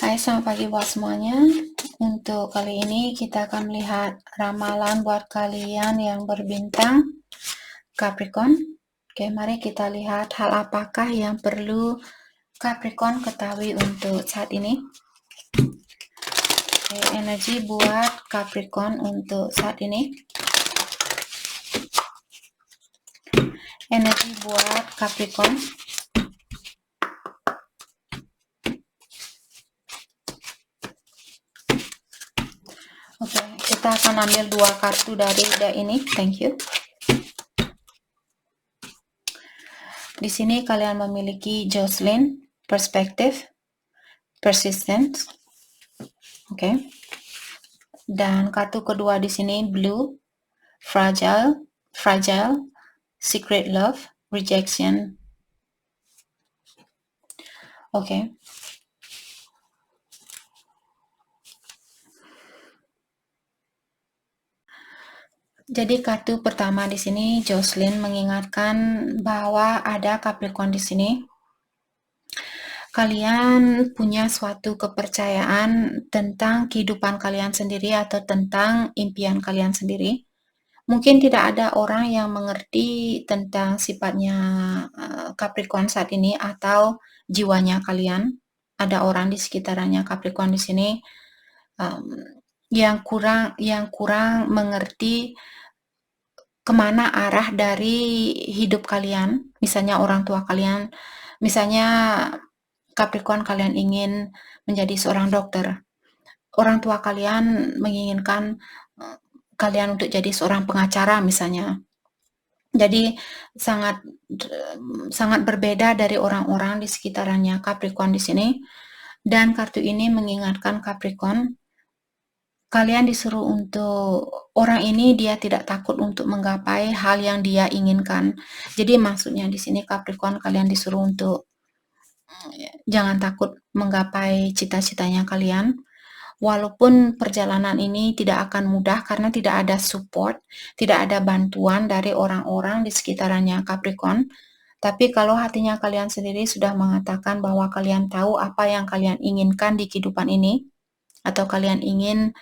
Hai, selamat pagi buat semuanya. Untuk kali ini kita akan melihat ramalan buat kalian yang berbintang Capricorn. Oke, mari kita lihat hal apakah yang perlu Capricorn ketahui untuk saat ini. Oke, energi buat Capricorn untuk saat ini. Energi buat Capricorn. Oke, kita akan ambil 2 kartu dari deck ini. Thank you. Di sini kalian memiliki Jocelyn, perspektif, persistence. Oke. Dan kartu kedua di sini blue, fragile, secret love, rejection. Oke. Jadi kartu pertama di sini Jocelyn mengingatkan bahwa ada Capricorn di sini. Kalian punya suatu kepercayaan tentang kehidupan kalian sendiri atau tentang impian kalian sendiri. Mungkin tidak ada orang yang mengerti tentang sifatnya Capricorn saat ini atau jiwanya kalian. Ada orang di sekitarnya Capricorn di sini yang kurang mengerti kemana arah dari hidup kalian. Misalnya orang tua kalian, misalnya Capricorn kalian ingin menjadi seorang dokter. Orang tua kalian menginginkan kalian untuk jadi seorang pengacara misalnya. Jadi sangat berbeda dari orang-orang di sekitarnya Capricorn di sini. Dan kartu ini mengingatkan Capricorn, kalian disuruh untuk orang ini dia tidak takut untuk menggapai hal yang dia inginkan. Jadi maksudnya di sini Capricorn kalian disuruh untuk jangan takut menggapai cita-citanya kalian. Walaupun perjalanan ini tidak akan mudah karena tidak ada support, tidak ada bantuan dari orang-orang di sekitarnya Capricorn. Tapi kalau hatinya kalian sendiri sudah mengatakan bahwa kalian tahu apa yang kalian inginkan di kehidupan ini, atau kalian ingin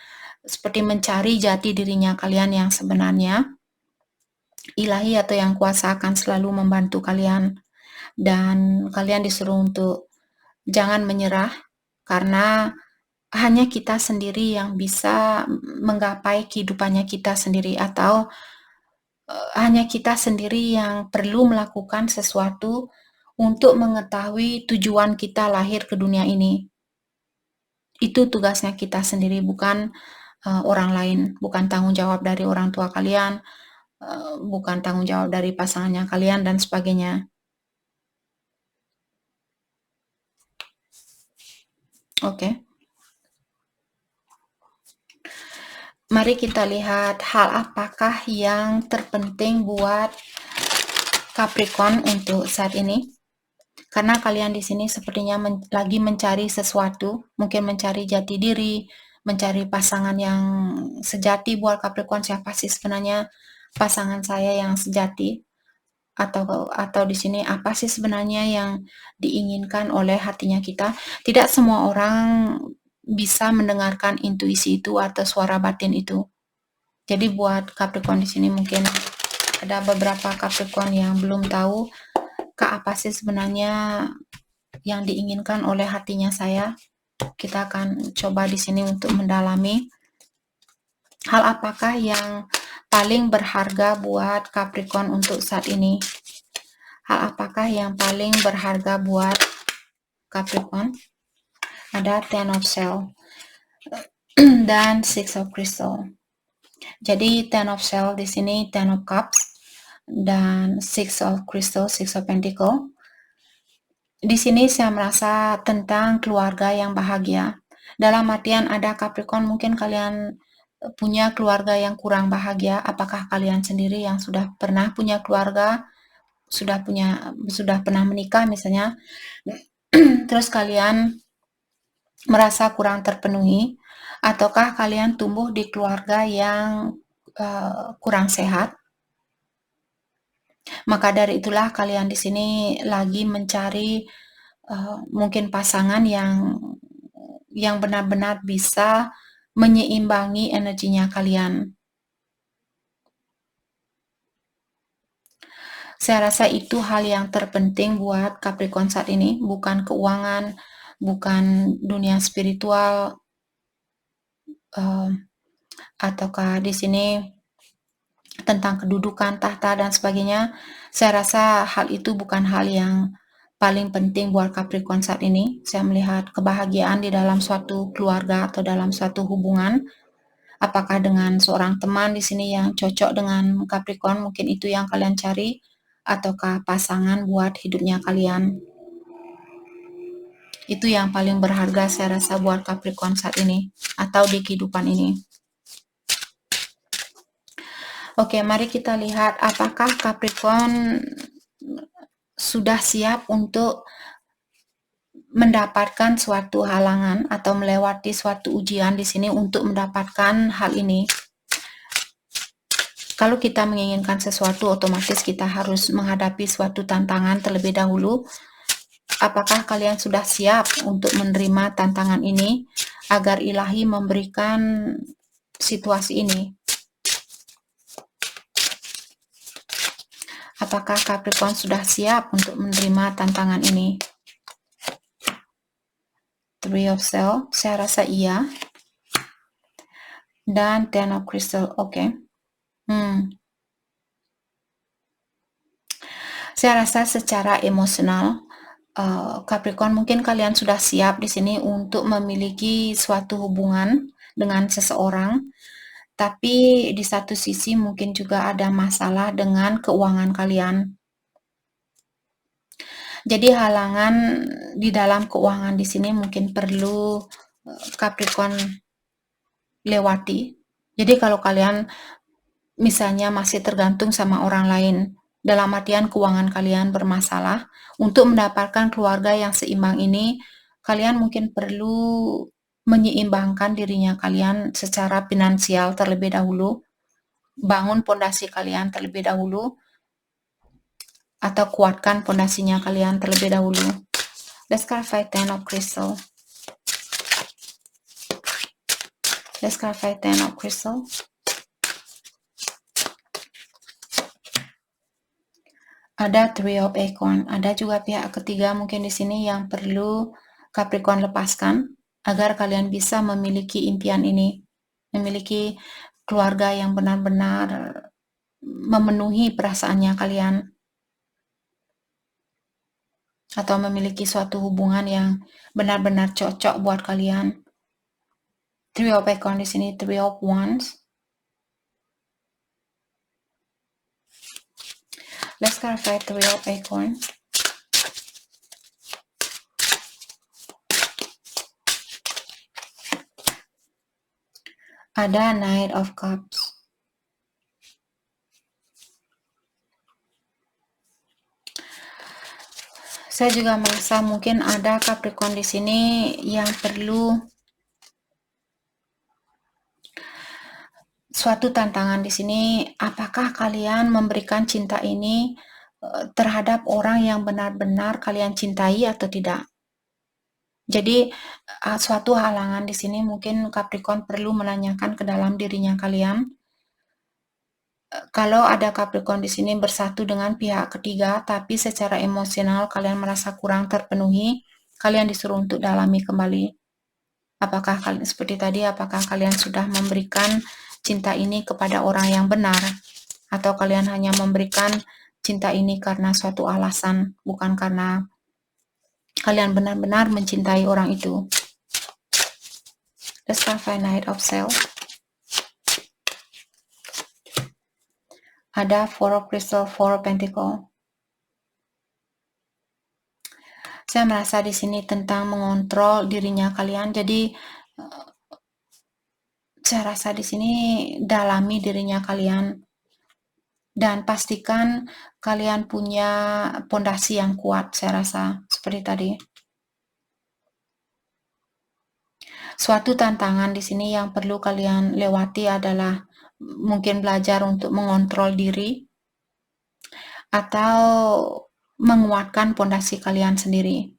seperti mencari jati dirinya kalian yang sebenarnya, ilahi atau yang kuasa akan selalu membantu kalian. Dan kalian disuruh untuk jangan menyerah, karena hanya kita sendiri yang bisa menggapai kehidupannya kita sendiri, atau hanya kita sendiri yang perlu melakukan sesuatu untuk mengetahui tujuan kita lahir ke dunia ini. Itu tugasnya kita sendiri, bukan orang lain, bukan tanggung jawab dari orang tua kalian, bukan tanggung jawab dari pasangannya kalian, dan sebagainya. Oke. Mari kita lihat hal apakah yang terpenting buat Capricorn untuk saat ini. Karena kalian di sini sepertinya lagi mencari sesuatu, mungkin mencari jati diri, mencari pasangan yang sejati buat Capricorn. Siapa sih sebenarnya pasangan saya yang sejati? Atau di sini apa sih sebenarnya yang diinginkan oleh hatinya kita? Tidak semua orang bisa mendengarkan intuisi itu atau suara batin itu. Jadi buat Capricorn di sini mungkin ada beberapa Capricorn yang belum tahu apa sih sebenarnya yang diinginkan oleh hatinya saya. Kita akan coba di sini untuk mendalami hal apakah yang paling berharga buat Capricorn untuk saat ini. Hal apakah yang paling berharga buat Capricorn? Ada Ten of Shells dan Six of Crystal. Jadi Ten of Shells di sini Ten of Cups dan Six of Crystal, Six of Pentacle. Di sini saya merasa tentang keluarga yang bahagia. Dalam artian ada Capricorn, mungkin kalian punya keluarga yang kurang bahagia. Apakah kalian sendiri yang sudah pernah punya keluarga, sudah pernah menikah misalnya, terus kalian merasa kurang terpenuhi, ataukah kalian tumbuh di keluarga yang kurang sehat? Maka dari itulah kalian di sini lagi mencari mungkin pasangan yang yang benar-benar bisa menyeimbangi energinya kalian. Saya rasa itu hal yang terpenting buat Capricorn saat ini, bukan keuangan, bukan dunia spiritual, ataukah di sini tentang kedudukan, tahta, dan sebagainya. Saya rasa hal itu bukan hal yang paling penting buat Capricorn saat ini. Saya melihat kebahagiaan di dalam suatu keluarga atau dalam suatu hubungan. Apakah dengan seorang teman di sini yang cocok dengan Capricorn, mungkin itu yang kalian cari, ataukah pasangan buat hidupnya kalian. Itu yang paling berharga saya rasa buat Capricorn saat ini, atau di kehidupan ini. Oke, mari kita lihat apakah Capricorn sudah siap untuk mendapatkan suatu halangan atau melewati suatu ujian di sini untuk mendapatkan hal ini. Kalau kita menginginkan sesuatu, otomatis kita harus menghadapi suatu tantangan terlebih dahulu. Apakah kalian sudah siap untuk menerima tantangan ini agar ilahi memberikan situasi ini? Apakah Capricorn sudah siap untuk menerima tantangan ini? Three of Swords, saya rasa iya. Dan Ten of Crystal, oke. Saya rasa secara emosional, Capricorn mungkin kalian sudah siap di sini untuk memiliki suatu hubungan dengan seseorang, tapi di satu sisi mungkin juga ada masalah dengan keuangan kalian. Jadi halangan di dalam keuangan di sini mungkin perlu Capricorn lewati. Jadi kalau kalian misalnya masih tergantung sama orang lain, dalam artian keuangan kalian bermasalah, untuk mendapatkan keluarga yang seimbang ini, kalian mungkin perlu menyeimbangkan dirinya kalian secara finansial terlebih dahulu, bangun pondasi kalian terlebih dahulu, atau kuatkan pondasinya kalian terlebih dahulu. Let's clarify Ten of Crystal. Let's clarify Ten of Crystal. Ada Three of Acorn, ada juga pihak ketiga mungkin di sini yang perlu Capricorn lepaskan agar kalian bisa memiliki impian ini, memiliki keluarga yang benar-benar memenuhi perasaannya kalian, atau memiliki suatu hubungan yang benar-benar cocok buat kalian. Three of Acorn di sini, Three of Wands. Let's clarify Three of Acorn. Ada Knight of Cups. Saya juga merasa mungkin ada Capricorn di sini yang perlu suatu tantangan di sini. Apakah kalian memberikan cinta ini terhadap orang yang benar-benar kalian cintai atau tidak? Jadi suatu halangan di sini mungkin Capricorn perlu menanyakan ke dalam dirinya kalian. Kalau ada Capricorn di sini bersatu dengan pihak ketiga, tapi secara emosional kalian merasa kurang terpenuhi, kalian disuruh untuk dalami kembali. Apakah kalian seperti tadi, apakah kalian sudah memberikan cinta ini kepada orang yang benar, atau kalian hanya memberikan cinta ini karena suatu alasan, bukan karena kalian benar-benar mencintai orang itu. Let's clarify Knight of Swords. Ada Four of Crystal, Four of Pentacle. Saya merasa di sini tentang mengontrol dirinya kalian. Jadi saya rasa di sini dalami dirinya kalian dan pastikan kalian punya pondasi yang kuat. Saya rasa seperti tadi. Suatu tantangan di sini yang perlu kalian lewati adalah mungkin belajar untuk mengontrol diri atau menguatkan pondasi kalian sendiri.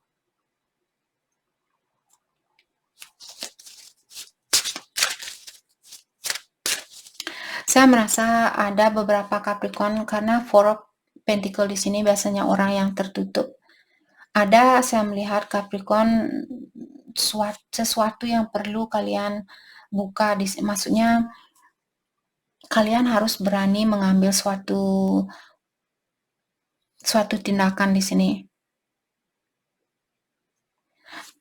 Saya merasa ada beberapa Capricorn karena Four of Pentacle di sini biasanya orang yang tertutup. Ada saya melihat Capricorn sesuatu yang perlu kalian buka maksudnya kalian harus berani mengambil suatu tindakan di sini.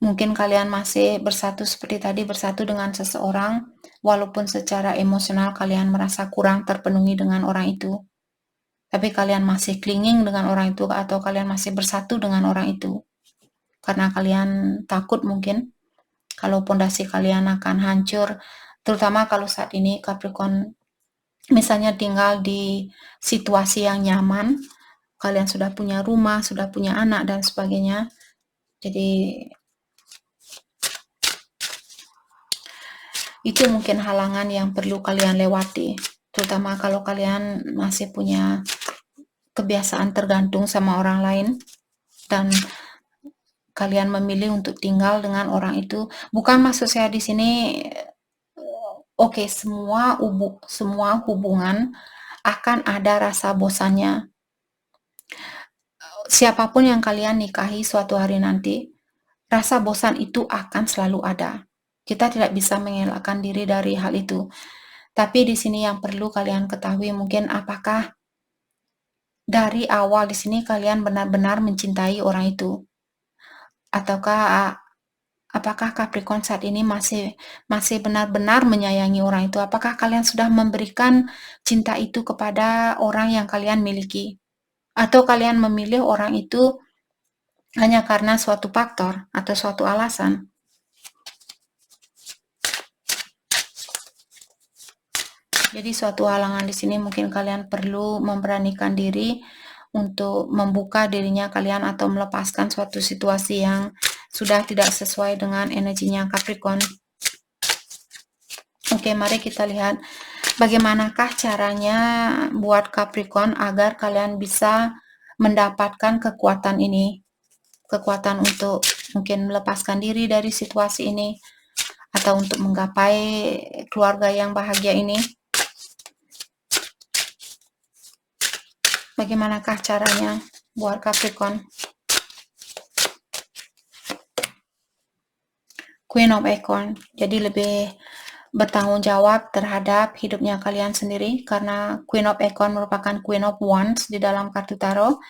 Mungkin kalian masih bersatu seperti tadi, bersatu dengan seseorang, walaupun secara emosional kalian merasa kurang terpenuhi dengan orang itu. Tapi kalian masih clinging dengan orang itu, atau kalian masih bersatu dengan orang itu. Karena kalian takut mungkin, kalau pondasi kalian akan hancur, terutama kalau saat ini Capricorn misalnya tinggal di situasi yang nyaman, kalian sudah punya rumah, sudah punya anak, dan sebagainya. Jadi itu mungkin halangan yang perlu kalian lewati, terutama kalau kalian masih punya kebiasaan tergantung sama orang lain dan kalian memilih untuk tinggal dengan orang itu. Bukan maksud saya di sini oke, semua hubungan akan ada rasa bosannya. Siapapun yang kalian nikahi suatu hari nanti, rasa bosan itu akan selalu ada. Kita tidak bisa mengelakkan diri dari hal itu. Tapi di sini yang perlu kalian ketahui mungkin apakah dari awal di sini kalian benar-benar mencintai orang itu. Ataukah apakah Capricorn saat ini masih benar-benar menyayangi orang itu? Apakah kalian sudah memberikan cinta itu kepada orang yang kalian miliki? Atau kalian memilih orang itu hanya karena suatu faktor atau suatu alasan? Jadi suatu halangan di sini mungkin kalian perlu memberanikan diri untuk membuka dirinya kalian atau melepaskan suatu situasi yang sudah tidak sesuai dengan energinya Capricorn. Oke, mari kita lihat bagaimanakah caranya buat Capricorn agar kalian bisa mendapatkan kekuatan ini. Kekuatan untuk mungkin melepaskan diri dari situasi ini atau untuk menggapai keluarga yang bahagia ini. Bagaimanakah caranya buat Capricorn? Queen of Acorn. Jadi lebih bertanggung jawab terhadap hidupnya kalian sendiri karena Queen of Acorn merupakan Queen of Wands di dalam kartu tarot.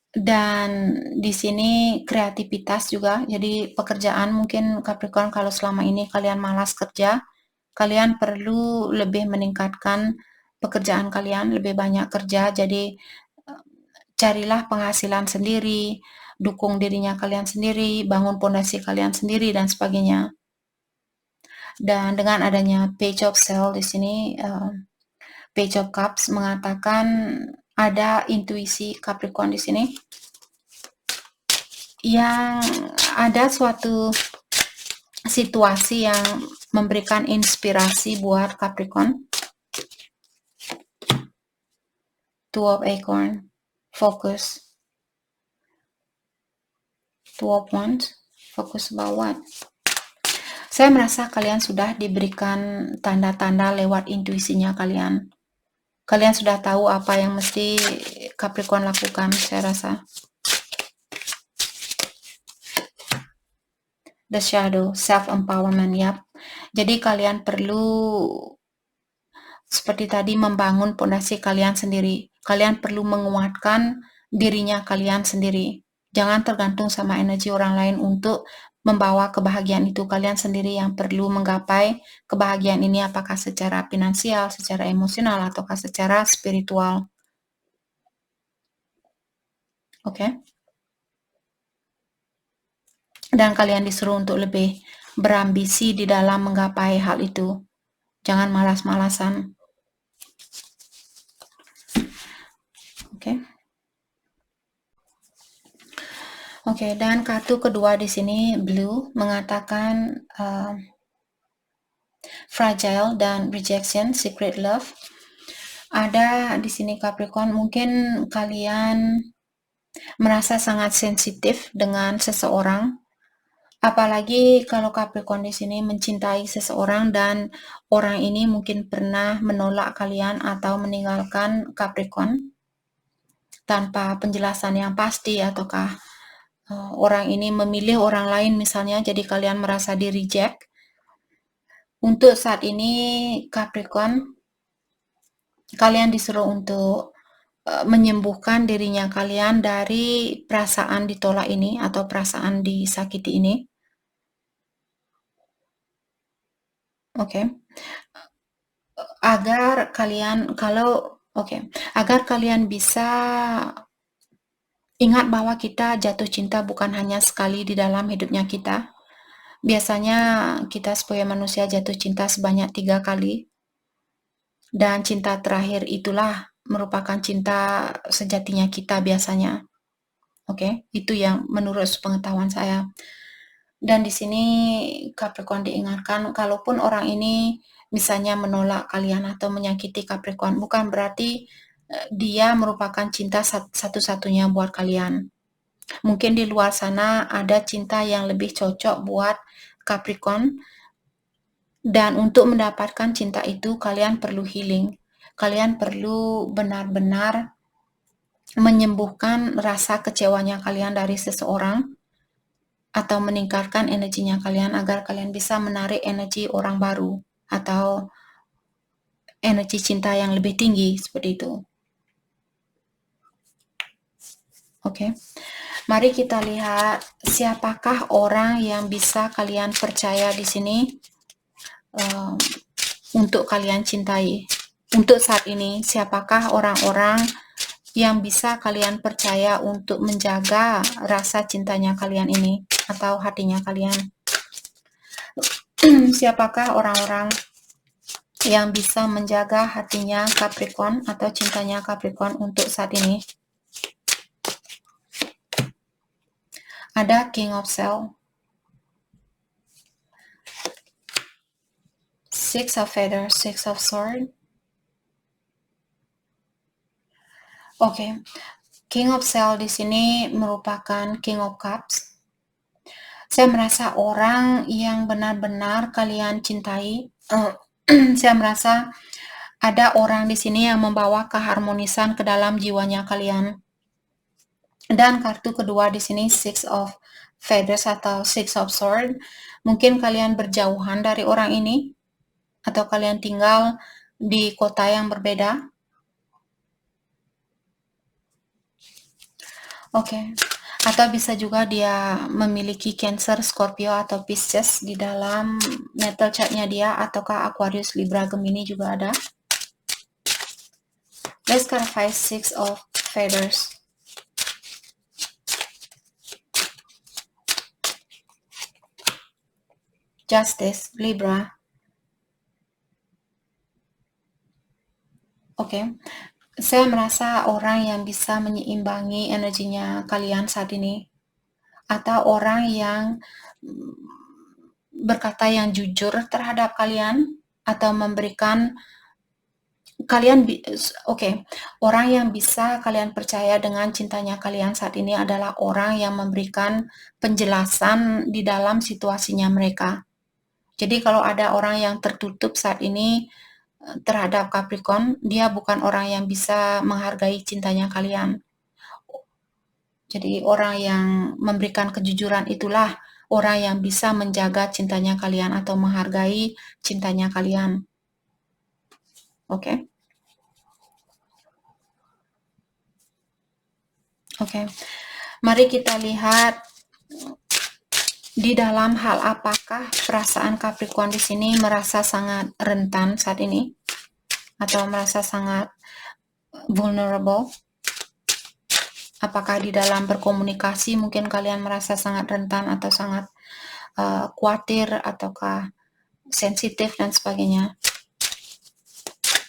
Dan di sini kreativitas juga. Jadi pekerjaan mungkin Capricorn kalau selama ini kalian malas kerja, kalian perlu lebih meningkatkan pekerjaan kalian, lebih banyak kerja. Jadi carilah penghasilan sendiri, dukung dirinya kalian sendiri, bangun pondasi kalian sendiri dan sebagainya. Dan dengan adanya Page of Swords di sini, Page of Cups mengatakan ada intuisi Capricorn di sini yang ada suatu situasi yang memberikan inspirasi buat Capricorn. Two of Acorn, focus. Two of Wands, focus about what? Saya merasa kalian sudah diberikan tanda-tanda lewat intuisinya kalian. Kalian sudah tahu apa yang mesti Capricorn lakukan, saya rasa. The Shadow, self-empowerment, ya. Jadi kalian perlu seperti tadi membangun pondasi kalian sendiri. Kalian perlu menguatkan dirinya kalian sendiri. Jangan tergantung sama energi orang lain untuk membawa kebahagiaan itu. Kalian sendiri yang perlu menggapai kebahagiaan ini, apakah secara finansial, secara emosional, ataukah secara spiritual. Oke. Dan kalian disuruh untuk lebih berambisi di dalam menggapai hal itu. Jangan malas-malasan. Oke. Oke, dan kartu kedua di sini blue mengatakan fragile dan rejection, secret love. Ada di sini Capricorn, mungkin kalian merasa sangat sensitif dengan seseorang Apalagi kalau Capricorn di sini mencintai seseorang dan orang ini mungkin pernah menolak kalian atau meninggalkan Capricorn tanpa penjelasan yang pasti, ataukah orang ini memilih orang lain misalnya, jadi kalian merasa di reject. Untuk saat ini Capricorn, kalian disuruh untuk menyembuhkan dirinya kalian dari perasaan ditolak ini atau perasaan disakiti ini. Oke. Agar kalian agar kalian bisa ingat bahwa kita jatuh cinta bukan hanya sekali di dalam hidupnya kita. Biasanya kita sebagai manusia jatuh cinta sebanyak 3 kali. Dan cinta terakhir itulah merupakan cinta sejatinya kita biasanya. Oke, itu yang menurut pengetahuan saya. Dan di sini Capricorn diingatkan, kalaupun orang ini misalnya menolak kalian atau menyakiti Capricorn, bukan berarti dia merupakan cinta satu-satunya buat kalian. Mungkin di luar sana ada cinta yang lebih cocok buat Capricorn, dan untuk mendapatkan cinta itu kalian perlu healing. Kalian perlu benar-benar menyembuhkan rasa kecewanya kalian dari seseorang atau meningkatkan energinya kalian agar kalian bisa menarik energi orang baru atau energi cinta yang lebih tinggi seperti itu. Oke. Mari kita lihat siapakah orang yang bisa kalian percaya di sini untuk kalian cintai. Untuk saat ini, siapakah orang-orang yang bisa kalian percaya untuk menjaga rasa cintanya kalian ini atau hatinya kalian? Siapakah orang-orang yang bisa menjaga hatinya Capricorn atau cintanya Capricorn untuk saat ini? Ada King of Swords, Six of Feathers, Six of Swords. Oke. King of Swords di sini merupakan King of Cups. Saya merasa orang yang benar-benar kalian cintai. Saya merasa ada orang di sini yang membawa keharmonisan ke dalam jiwanya kalian. Dan kartu kedua di sini Six of Feathers atau Six of Swords. Mungkin kalian berjauhan dari orang ini atau kalian tinggal di kota yang berbeda. Oke. Atau bisa juga dia memiliki Cancer, Scorpio, atau Pisces di dalam natal chartnya dia, ataukah Aquarius, Libra, Gemini juga ada. Let's clarify Six of Feathers. Justice, Libra. Oke. Saya merasa orang yang bisa menyeimbangi energinya kalian saat ini, atau orang yang berkata yang jujur terhadap kalian atau memberikan kalian orang yang bisa kalian percaya dengan cintanya kalian saat ini adalah orang yang memberikan penjelasan di dalam situasinya mereka. Jadi kalau ada orang yang tertutup saat ini terhadap Capricorn, dia bukan orang yang bisa menghargai cintanya kalian. Jadi orang yang memberikan kejujuran itulah orang yang bisa menjaga cintanya kalian atau menghargai cintanya kalian. Oke. Oke. Mari kita lihat di dalam hal apakah perasaan Capricorn di sini merasa sangat rentan saat ini atau merasa sangat vulnerable. Apakah di dalam berkomunikasi mungkin kalian merasa sangat rentan atau sangat khawatir ataukah sensitif dan sebagainya.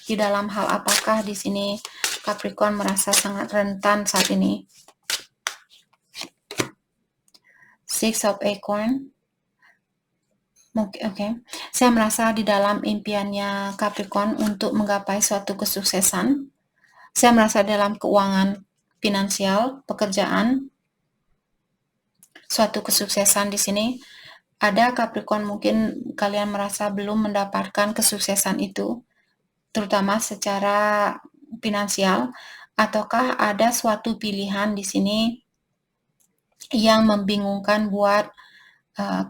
Di dalam hal apakah di sini Capricorn merasa sangat rentan saat ini? Six of Acorn. Oke. Saya merasa di dalam impiannya Capricorn untuk menggapai suatu kesuksesan. Saya merasa dalam keuangan finansial, pekerjaan, suatu kesuksesan di sini. Ada Capricorn mungkin kalian merasa belum mendapatkan kesuksesan itu, terutama secara finansial, ataukah ada suatu pilihan di sini yang membingungkan buat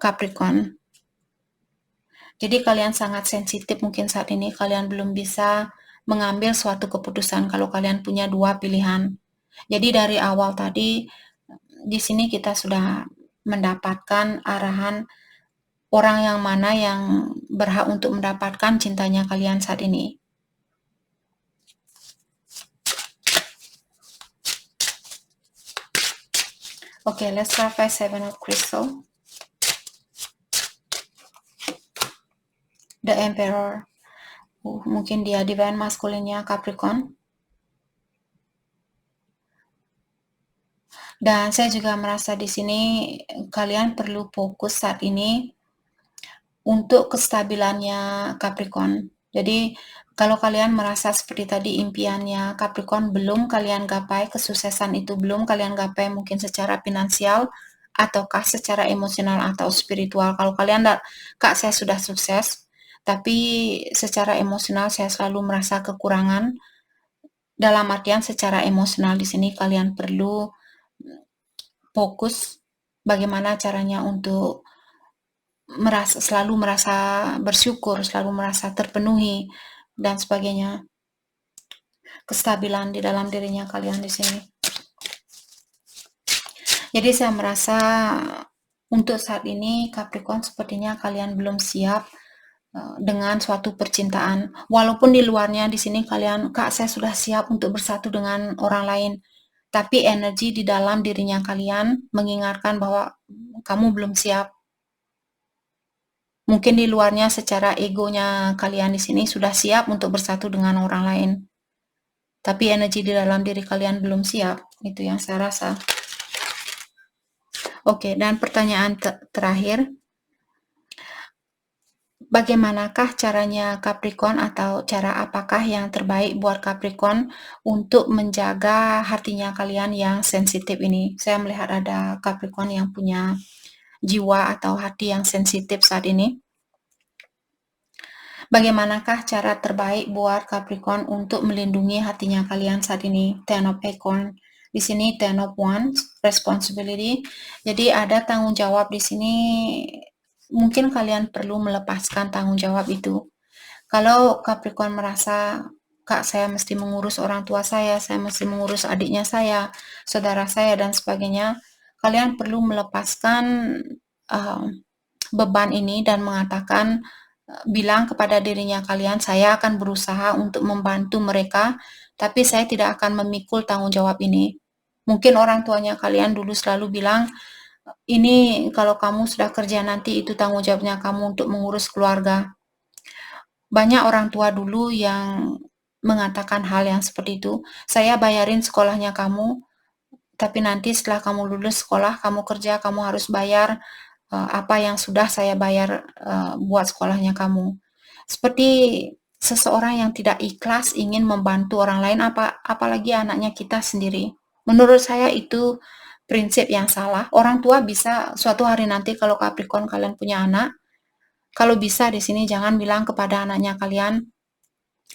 Capricorn. Jadi kalian sangat sensitif mungkin saat ini, kalian belum bisa mengambil suatu keputusan kalau kalian punya dua pilihan. Jadi dari awal tadi, di sini kita sudah mendapatkan arahan orang yang mana yang berhak untuk mendapatkan cintanya kalian saat ini. Okay, let's start by Seven of Crystal. The Emperor. Mungkin dia divine masculine-nya Capricorn. Dan saya juga merasa di sini kalian perlu fokus saat ini untuk kestabilannya Capricorn. Jadi kalau kalian merasa seperti tadi impiannya Capricorn belum kalian gapai, kesuksesan itu belum kalian gapai mungkin secara finansial ataukah secara emosional atau spiritual. Kalau kalian Kak saya sudah sukses, tapi secara emosional saya selalu merasa kekurangan. Dalam artian secara emosional di sini kalian perlu fokus bagaimana caranya untuk selalu merasa bersyukur, selalu merasa terpenuhi dan sebagainya. Kestabilan di dalam dirinya kalian di sini. Jadi saya merasa untuk saat ini Capricorn sepertinya kalian belum siap dengan suatu percintaan. Walaupun di luarnya di sini kalian, Kak saya sudah siap untuk bersatu dengan orang lain. Tapi energi di dalam dirinya kalian mengingatkan bahwa kamu belum siap. Mungkin di luarnya secara egonya kalian di sini sudah siap untuk bersatu dengan orang lain. Tapi energi di dalam diri kalian belum siap. Itu yang saya rasa. Oke, dan pertanyaan terakhir. Bagaimanakah caranya Capricorn atau cara apakah yang terbaik buat Capricorn untuk menjaga hatinya kalian yang sensitif ini? Saya melihat ada Capricorn yang punya jiwa atau hati yang sensitif saat ini. Bagaimanakah cara terbaik buat Capricorn untuk melindungi hatinya kalian saat ini? Ten of Acorn. Di sini Ten of Wands, responsibility. Jadi ada tanggung jawab di sini. Mungkin kalian perlu melepaskan tanggung jawab itu. Kalau Capricorn merasa, Kak saya mesti mengurus orang tua saya mesti mengurus adiknya saya, saudara saya, dan sebagainya, kalian perlu melepaskan beban ini dan mengatakan, bilang kepada dirinya kalian, saya akan berusaha untuk membantu mereka, tapi saya tidak akan memikul tanggung jawab ini. Mungkin orang tuanya kalian dulu selalu bilang, ini kalau kamu sudah kerja nanti itu tanggung jawabnya kamu untuk mengurus keluarga. Banyak orang tua dulu yang mengatakan hal yang seperti itu. Saya bayarin sekolahnya kamu, tapi nanti setelah kamu lulus sekolah, kamu kerja, kamu harus bayar apa yang sudah saya bayar buat sekolahnya kamu. Seperti seseorang yang tidak ikhlas ingin membantu orang lain, apalagi anaknya kita sendiri. Menurut saya itu prinsip yang salah. Orang tua bisa suatu hari nanti kalau Capricorn kalian punya anak, kalau bisa di sini jangan bilang kepada anaknya kalian,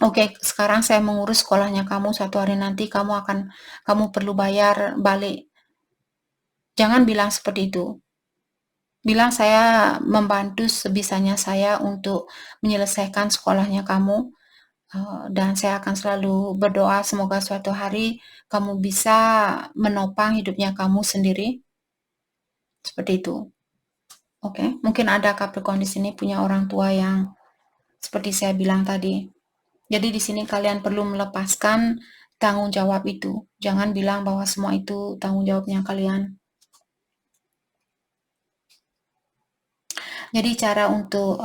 oke, sekarang saya mengurus sekolahnya kamu, suatu hari nanti kamu perlu bayar balik. Jangan bilang seperti itu. Bilang saya membantu sebisanya saya untuk menyelesaikan sekolahnya kamu, dan saya akan selalu berdoa semoga suatu hari kamu bisa menopang hidupnya kamu sendiri. Seperti itu. Oke, mungkin ada Capricorn di sini punya orang tua yang seperti saya bilang tadi. Jadi di sini kalian perlu melepaskan tanggung jawab itu. Jangan bilang bahwa semua itu tanggung jawabnya kalian. Jadi cara untuk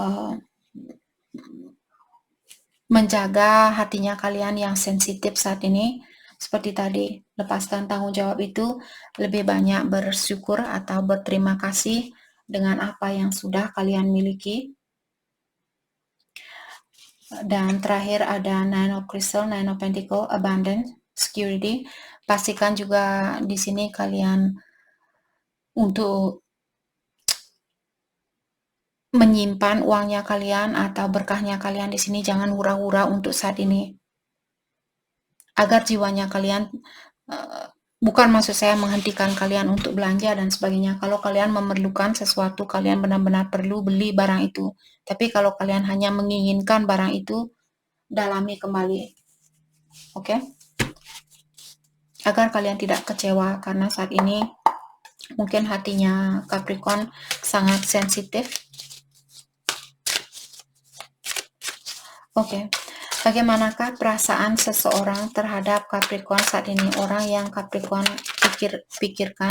menjaga hatinya kalian yang sensitif saat ini, seperti tadi, lepaskan tanggung jawab itu, lebih banyak bersyukur atau berterima kasih dengan apa yang sudah kalian miliki. Dan terakhir ada Nine of Crystal, Nine of Pentacle, Abundance, Security. Pastikan juga di sini kalian untuk menyimpan uangnya kalian atau berkahnya kalian di sini, jangan hura-hura untuk saat ini. Agar jiwanya kalian, bukan maksud saya menghentikan kalian untuk belanja dan sebagainya. Kalau kalian memerlukan sesuatu, kalian benar-benar perlu beli barang itu. Tapi kalau kalian hanya menginginkan barang itu, dalami kembali. Oke? Agar kalian tidak kecewa, karena saat ini mungkin hatinya Capricorn sangat sensitif. Oke. Bagaimanakah perasaan seseorang terhadap Capricorn saat ini? Orang yang Capricorn pikirkan,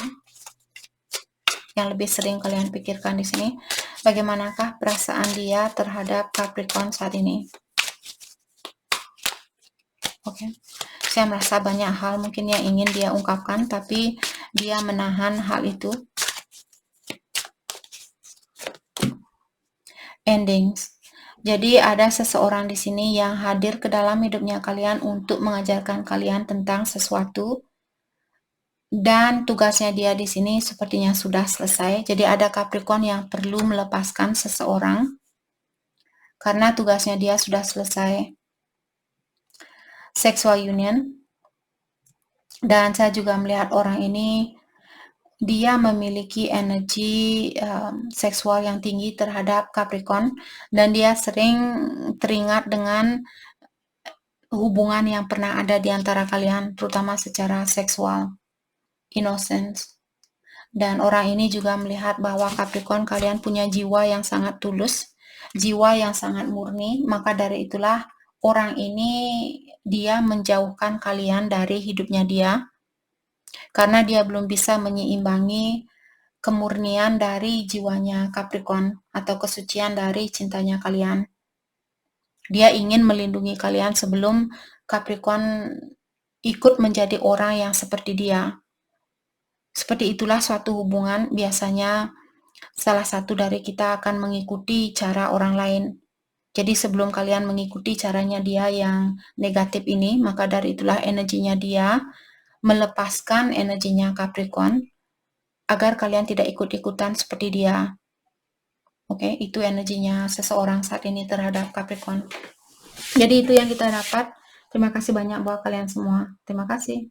yang lebih sering kalian pikirkan di sini, bagaimanakah perasaan dia terhadap Capricorn saat ini? Oke. Saya merasa banyak hal mungkin yang ingin dia ungkapkan, tapi dia menahan hal itu. Endings. Jadi ada seseorang di sini yang hadir ke dalam hidupnya kalian untuk mengajarkan kalian tentang sesuatu, dan tugasnya dia di sini sepertinya sudah selesai. Jadi ada Capricorn yang perlu melepaskan seseorang karena tugasnya dia sudah selesai. Sexual union. Dan saya juga melihat orang ini, dia memiliki energi seksual yang tinggi terhadap Capricorn, dan dia sering teringat dengan hubungan yang pernah ada di antara kalian, terutama secara seksual, innocence. Dan orang ini juga melihat bahwa Capricorn, kalian punya jiwa yang sangat tulus, jiwa yang sangat murni, maka dari itulah orang ini dia menjauhkan kalian dari hidupnya dia, karena dia belum bisa menyeimbangi kemurnian dari jiwanya Capricorn atau kesucian dari cintanya kalian. Dia ingin melindungi kalian sebelum Capricorn ikut menjadi orang yang seperti dia. Seperti itulah suatu hubungan, biasanya salah satu dari kita akan mengikuti cara orang lain. Jadi sebelum kalian mengikuti caranya dia yang negatif ini, maka dari itulah energinya dia melepaskan energinya Capricorn agar kalian tidak ikut-ikutan seperti dia. Oke, itu energinya seseorang saat ini terhadap Capricorn. Jadi itu yang kita dapat. Terima kasih banyak buat kalian semua. Terima kasih.